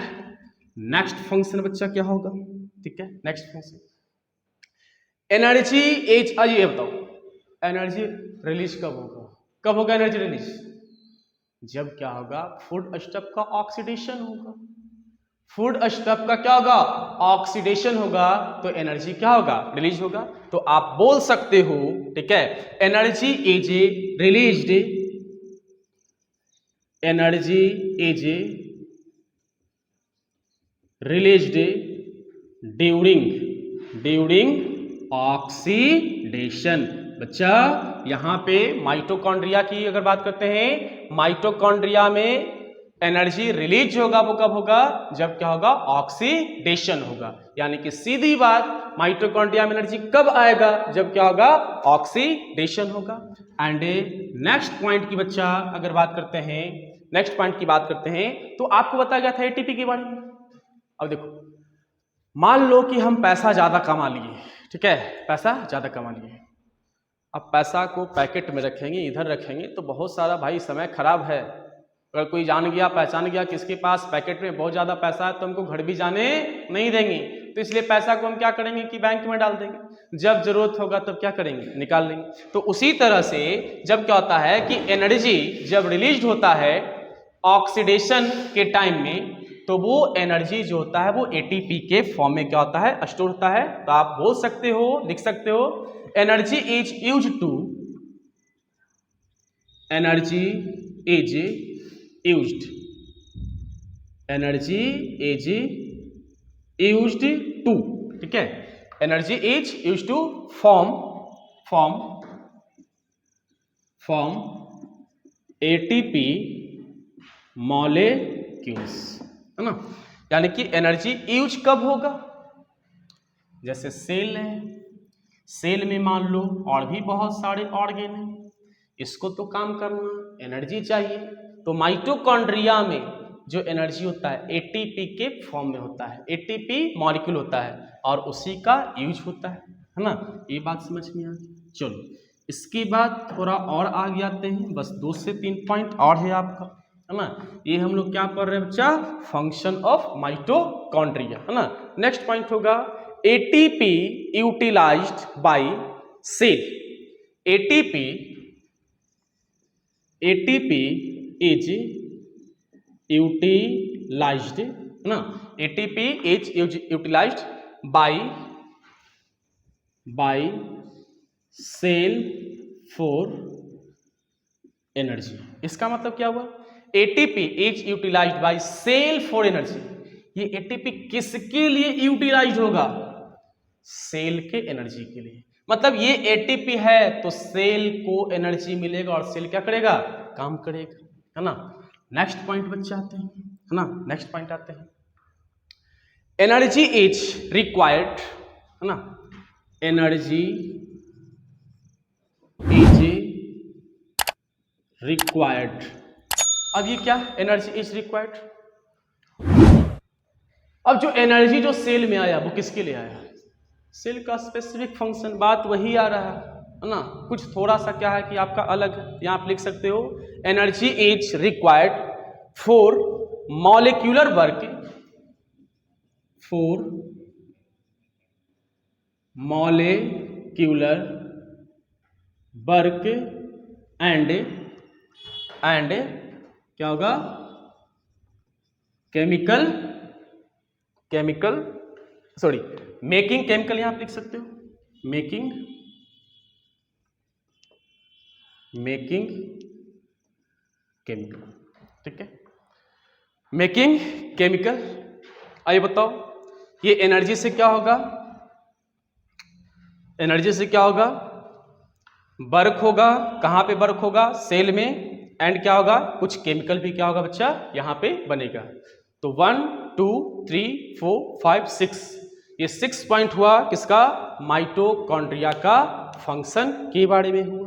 A: नेक्स्ट फंक्शन बच्चा क्या होगा, ठीक है, नेक्स्ट फंक्शन एनर्जी एज। ये बताओ एनर्जी रिलीज कब होगा एनर्जी रिलीज, जब क्या होगा, फूड स्टफ का ऑक्सीडेशन होगा। फूड स्टफ का क्या होगा, ऑक्सीडेशन होगा, तो एनर्जी क्या होगा, रिलीज होगा। तो आप बोल सकते हो, ठीक है, energy is released, energy is released during oxidation. बच्चा यहां पे माइटोकॉन्ड्रिया की अगर बात करते हैं, माइटोकॉन्ड्रिया में एनर्जी रिलीज होगा, वो कब होगा, जब क्या होगा, ऑक्सीडेशन होगा। यानी कि सीधी बात, माइटोकॉन्ड्रिया में एनर्जी कब आएगा, जब क्या होगा, ऑक्सीडेशन होगा। एंड नेक्स्ट पॉइंट की बच्चा अगर बात करते हैं, नेक्स्ट पॉइंट की बात करते हैं, तो आपको बताया गया था एटीपी के बारे में। अब देखो, मान लो कि हम पैसा ज़्यादा कमा लिए, ठीक है, पैसा ज़्यादा कमा लिए। अब पैसा को पैकेट में रखेंगे, इधर रखेंगे तो बहुत सारा भाई समय खराब है। अगर कोई जान गया पहचान गया किसके पास पैकेट में बहुत ज़्यादा पैसा है तो हमको घर भी जाने नहीं देंगे। तो इसलिए पैसा को हम क्या करेंगे कि बैंक में डाल देंगे, जब जरूरत होगा तब क्या करेंगे, निकाल लेंगे। तो उसी तरह से जब क्या होता है कि एनर्जी जब रिलीज होता है ऑक्सीडेशन के टाइम में, तो वो एनर्जी जो होता है वो एटीपी के फॉर्म में क्या होता है, स्टोर होता है। तो आप बोल सकते हो, लिख सकते हो, energy is used to, energy is used, energy is used to, ठीक है, energy is used to form ATP molecules, है ना। यानी कि एनर्जी यूज कब होगा, जैसे सेल है, सेल में मान लो और भी बहुत सारे ऑर्गेन हैं, इसको तो काम करना एनर्जी चाहिए। तो माइटोकॉन्ड्रिया में जो एनर्जी होता है एटीपी के फॉर्म में होता है, एटीपी मॉलिक्यूल होता है और उसी का यूज होता है ना। ये बात समझ में आ गई। चलो इसके बाद थोड़ा और आगे आते हैं, बस 2 से 3 पॉइंट और है आपका, है ना। ये हम लोग क्या पढ़ रहे हैं बच्चा, फंक्शन ऑफ माइटोकॉन्ड्रिया, है ना। नेक्स्ट पॉइंट होगा ATP utilized by cell, ATP is utilized, है ना, ATP is utilized by cell for energy. इसका मतलब क्या हुआ, ATP is utilized by cell for energy. ये एटीपी किसके लिए यूटिलाइज्ड होगा, सेल के एनर्जी के लिए। मतलब ये एटीपी है तो सेल को एनर्जी मिलेगा और सेल क्या करेगा, काम करेगा, है ना। नेक्स्ट पॉइंट बच्चे आते हैं, है ना, नेक्स्ट पॉइंट आते हैं, एनर्जी इज रिक्वायर्ड, है ना, एनर्जी इज रिक्वायर्ड। अब ये क्या, एनर्जी इज रिक्वायर्ड। अब जो एनर्जी जो सेल में आया वो किसके लिए आया, सेल का स्पेसिफिक फंक्शन, बात वही आ रहा है ना। कुछ थोड़ा सा क्या है कि आपका अलग है, यहां आप लिख सकते हो energy is required for molecular work, for molecular work and क्या होगा, मेकिंग केमिकल, यहां आप लिख सकते हो मेकिंग केमिकल, ठीक है, मेकिंग केमिकल। आइए बताओ ये एनर्जी से क्या होगा, एनर्जी से क्या होगा, वर्क होगा, कहां पे वर्क होगा, सेल में, एंड क्या होगा, कुछ केमिकल भी क्या होगा बच्चा यहां पे बनेगा। तो 1 2 3 4 5 6, ये 6 पॉइंट हुआ किसका, माइटोकॉन्ड्रिया का फंक्शन के बारे में हुआ,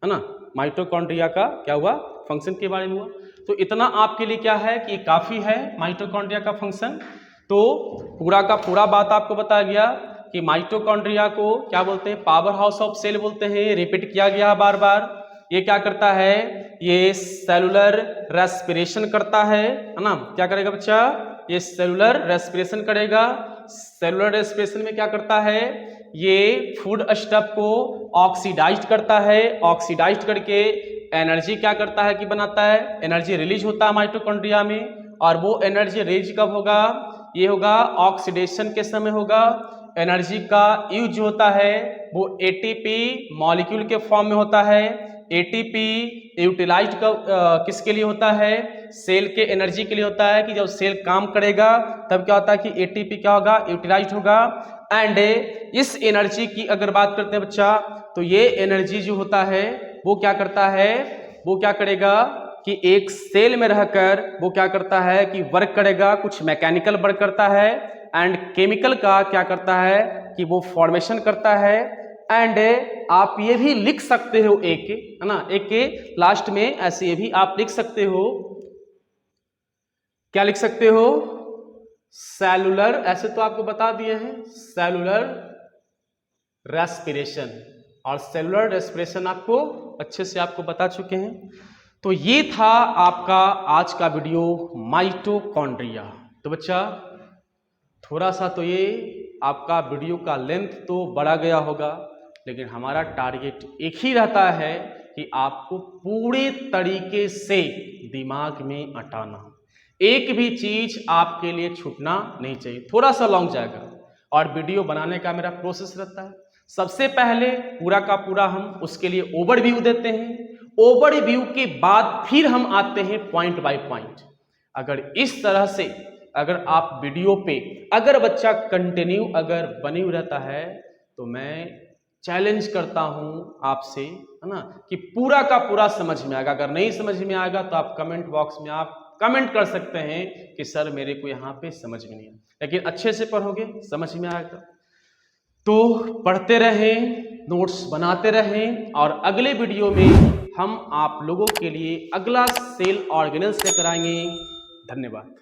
A: है ना। माइटोकॉन्ड्रिया का क्या हुआ, फंक्शन के बारे में हुआ। तो इतना आपके लिए क्या है कि काफी है माइटोकॉन्ड्रिया का फंक्शन। तो पूरा का पूरा बात आपको बताया गया कि माइटोकॉन्ड्रिया को क्या बोलते हैं, पावर हाउस ऑफ सेल बोलते हैं, रिपीट किया गया बार बार। ये क्या करता है, ये सेलुलर रेस्पिरेशन करता है ना। क्या करेगा बच्चा, ये सेलुलर रेस्पिरेशन करेगा। सेलुलर रेस्पिरेशन में क्या करता है, ये फूड स्टफ को ऑक्सीडाइज्ड करता है, ऑक्सीडाइज्ड करके एनर्जी क्या करता है कि बनाता है, एनर्जी रिलीज होता है माइटोकॉन्ड्रिया में। और वो एनर्जी रिलीज कब होगा, ये होगा ऑक्सीडेशन के समय होगा। एनर्जी का यूज होता है वो एटीपी मॉलिक्यूल के फॉर्म में होता है। एटीपी यूटिलाइज्ड किसके लिए होता है, सेल के एनर्जी के लिए होता है कि जब सेल काम करेगा तब क्या होता है कि एटीपी क्या होगा, यूटिलाइज्ड होगा। एंड इस एनर्जी की अगर बात करते हैं बच्चा, तो ये एनर्जी जो होता है वो क्या करता है, वो क्या करेगा कि एक सेल में रहकर वो क्या करता है कि वर्क करेगा, कुछ मैकेनिकल वर्क करता है। एंड केमिकल का क्या करता है कि वो फॉर्मेशन करता है। एंड आप ये भी लिख सकते हो एक, है ना, एक के लास्ट में ऐसे ये भी आप लिख सकते हो, क्या लिख सकते हो, सेलुलर, ऐसे तो आपको बता दिए हैं, सेलुलर रेस्पिरेशन, और सेलुलर रेस्पिरेशन आपको अच्छे से आपको बता चुके हैं। तो ये था आपका आज का वीडियो माइटोकॉन्ड्रिया। तो बच्चा थोड़ा सा तो ये आपका वीडियो का लेंथ तो बढ़ा गया होगा, लेकिन हमारा टारगेट एक ही रहता है कि आपको पूरे तरीके से दिमाग में अटाना, एक भी चीज आपके लिए छूटना नहीं चाहिए। थोड़ा सा लॉन्ग जाएगा, और वीडियो बनाने का मेरा प्रोसेस रहता है, सबसे पहले पूरा का पूरा हम उसके लिए ओवरव्यू देते हैं, ओवरव्यू के बाद फिर हम आते हैं पॉइंट बाय पॉइंट। अगर इस तरह से अगर आप वीडियो पे अगर बच्चा कंटिन्यू अगर बने हुए रहता है, तो मैं चैलेंज करता हूं आपसे, है ना, कि पूरा का पूरा समझ में आएगा। अगर नहीं समझ में आएगा तो आप कमेंट बॉक्स में आप कमेंट कर सकते हैं कि सर मेरे को यहाँ पे समझ में नहीं आया, लेकिन अच्छे से पढ़ोगे समझ में आएगा। तो पढ़ते रहें, नोट्स बनाते रहें, और अगले वीडियो में हम आप लोगों के लिए अगला सेल ऑर्गेनेल्स लेकर आएंगे। धन्यवाद।